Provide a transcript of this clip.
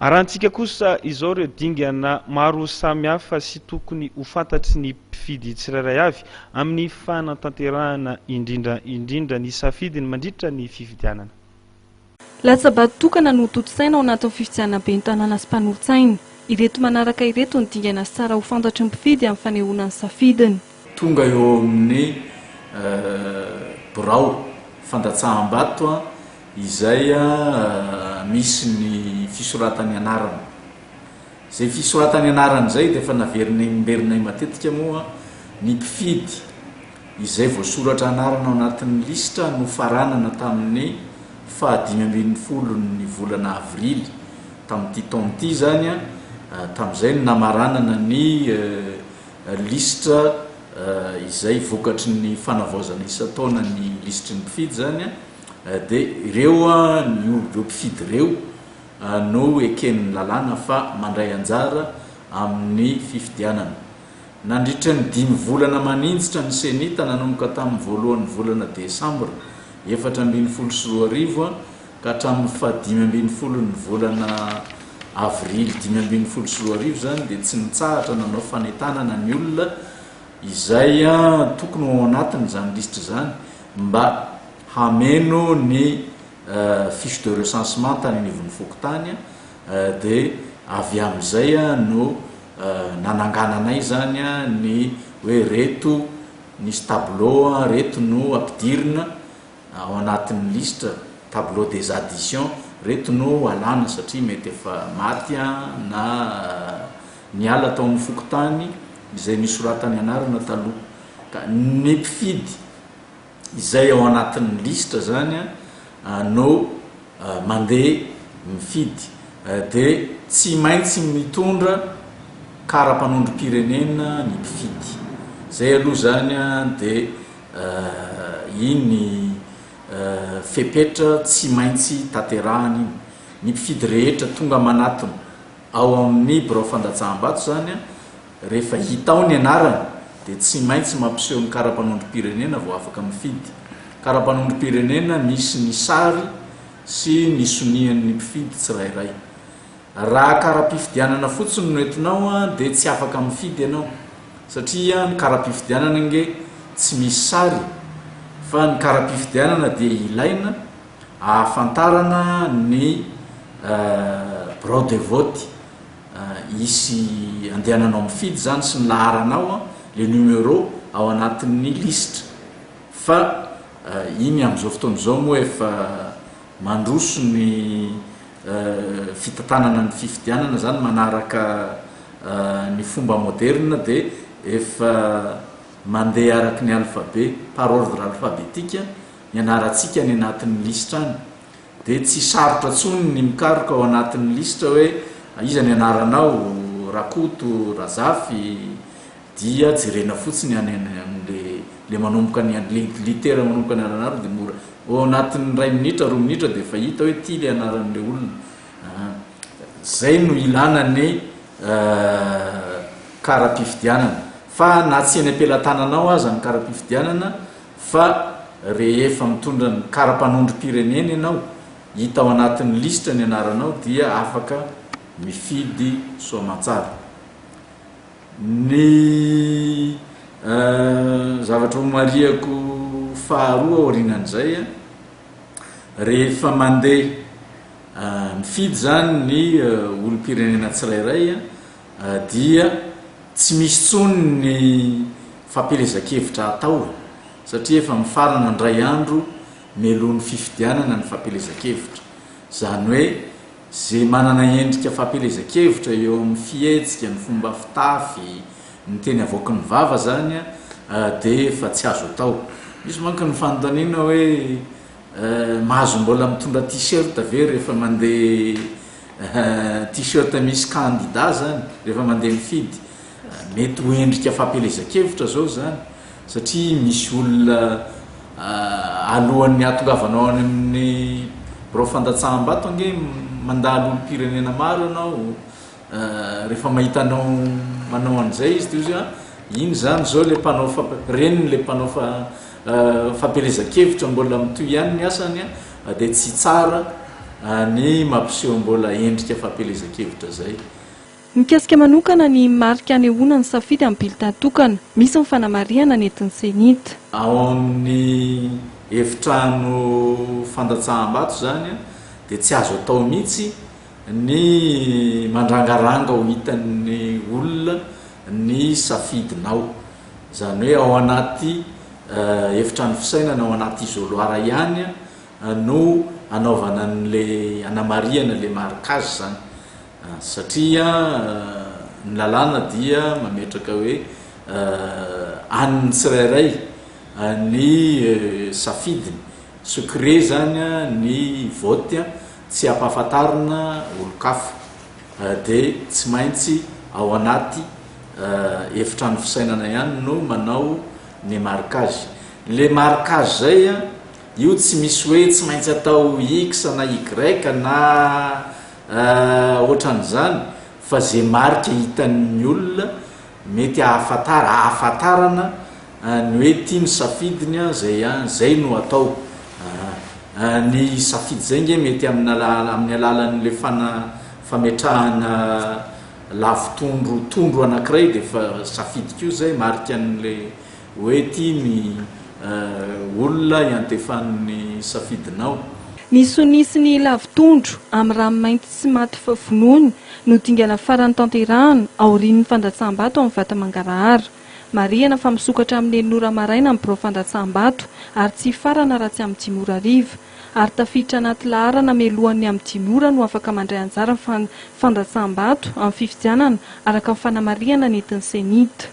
Arantsika kosa izao reo dingana maro samihafa sy tokony ho fantatry ny mpifidy tsirairay avy amin'ny fanatanterahana indrindra ny safidiny mandritra ny fifidianana. Latsabato tokana no toto-tsaina ao anatin'ny fifidianana ben'ny tanàna sy mpanorotsaina. Ireto manaraka ireto ny dingana tsara ho fantatry ny mpifidy amin'ny fanehoana ny safidiny. Tonga eo amin'ny birao fandatsaham-bato izay misy ny fisoratany anarana. Zay fisoratany anarana zay dia efa naverinay matetika moa ny mpifidy izay voasoratra anarana ao anatin'ny listra no faranana tamin'ny 5 ny volana avrily tamin'ity taon'ity zany tamin'izay no namaranana ny listra izay vokatry ny fanavaozana isa-taona ny listry ny mpifidy zany dia ireo ny mpifidy ireo no eken'ny lalàna fa mandray anjara amin'ny fifidianana. Nandritra ny 5 volana maninjitra ny senita nanomboka tamin'ny voalohan'ny volana desambra 2012 ka hatramin'ny 15 ny volana avrily 2012 zany dia tsy nitsahatra nanao fanetanana ny olona izay tokony ao anatiny zany listra zany mba hameno ny fiche de recensement tany anivon'ny fokotany dia avy amin'izay no nanangananay zany ny hoe reto nisy tableau reto no ampidirina ao anatin'ny listra tableau des additions reto no alana satria mety efa maty na niala tao amin'ny fokotany izay nisoratany anarana taloha. Ka ny mpifidy izay ao anatin'ny listra zany no mandeha mifidy dia tsy maintsy mitondra kara-panondrom-pirenena ny mpifidy. Zay aloha zany dia iny fepetra tsy maintsy tanterahany iny. Ny mpifidy rehetra tonga manatona ao amin'ny birao fandatsaham-bato zany rehefa hita ao ny anarana dia tsy maintsy mampiseho ny kara-panondrom-pirenena vao afaka mifidy. Kara-panondrom-pirenena misy ny sary sy ny sonian'ny mpifidy tsirairay. Raha kara-pifidianana fotsiny no entinao dia tsy afaka mifidy ianao satria ny kara-pifidianana nge tsy misy sary fa ny kara-pifidianana dia ilaina ahafantarana ny birao de vote isy andehananao mifidy zany sy ny laharanao le numéro ao anatin'ny listra fa iny amin'izao fotoan'izao moa efa mandroso ny fitantanana ny fifidianana zany manaraka ny fomba moderna dia efa mandeha araky ny alphabet par ordre alphabétique ny anarantsika ny anatin'ny listra any dia tsy sarotra tsony ny mikaroka ao anatin'ny listra hoe iza ny anaranao Rakoto, Razafy dia jerena fotsiny le manomboka ny litera manomboka ny anarana dia mora ao anatin'ny 2 minitra 3 minitra dia efa hita hoe ty le anaran'le olona. Zay no ilana ny kara-pifidianana fa na tsy eny ampelantananao aza ny kara-pifidianana fa rehefa mitondra ny kara-panondrom-pirenena ianao hita ao anatin'ny listra ny anaranao dia afaka mifidy soamantsara. Ny zavatra homariako faharoa aorinan'izay rehefa mandeha mifidy zany ny olom-pirenena tsirairay dia tsy misy tsony ny fampelezan-kevitra atao satria efa mifarana ndray andro melohan'ny fifidianana ny fampelezan-kevitra. Zany hoe zay manana endrika fampelezan-kevitra eo amin'ny fihetsika, ny fomba fitafy, ny teny avoaka ny vava zany dia efa tsy azo atao. Misy manko ny fanontaniana hoe mahazo mbola mitondra t-shirt ve rehefa mandeha t-shirt misy candidat zany rehefa mandeha mifidy. Mety ho endrika fampelezan-kevitra zao zany satria misy olona alohan'ny atongavanao any amin'ny birao fandatsaham-bato ange mandalo olom-pirenena maro ianao rehefa mahitanao manao an'izay izy dia izy iny zany zao le mpanao reniny le mpanao fampelezan-kevitra mbola mitoy ihany ny asany dia tsy tsara ny mampiseho mbola endrika fampelezan-kevitra zay. Mikasika manokana ny marika anehoana ny safidy amin'ny bilita-tokana, misy ny fanamariana nentin'ny senita. Ao amin'ny efitrano fandatsaham-bato zany dia tsy azo atao mihitsy ny mandrangaranga ho hitan'ny olona ny safidinao, zany hoe ao anaty efitrano fisainana, ao anaty izoloara ihany no anaovana n'le anamariana le marikazy zany, satria ny lalàna dia mametraka hoe aniny tsirairay ny safidiny secret zany ny vote tsy ampahafantarina olo-kafa, dia tsy maintsy ao anaty efitrano fisainana ihany no manao ny marikazy. Le marikazy zay io tsy misy hoe tsy maintsy atao x na y na ohatran'izany, fa zay marika hitan'ny olona mety ahafantarana ny hoe tia ny safidiny zay no atao. Ny safidy zay nge mety amin'ny alalan'le fametrahana lavitondro anankiray, dia fa safidy koa zay marika an'le hoe tia ny olona iantefan'ny safidinao. Ny sonisy ny lavitondro amin'ny ranomainty sy maty vonoiny no dingana farany tanterahana aorian'ny fandatsaham-bato amin'ny vata Mangarahara. Marihana fa misokatra amin'ny 9 maraina amin'ny birao fandatsaham-bato ary tsy farana raha tsy amin'ny 10 ariva, ary tafiditra anaty laharana melohan'ny amin'ny 10 no afaka mandray anjara fandatsaham-bato amin'ny fifidianana araka ny fanamariana nentin'ny senita.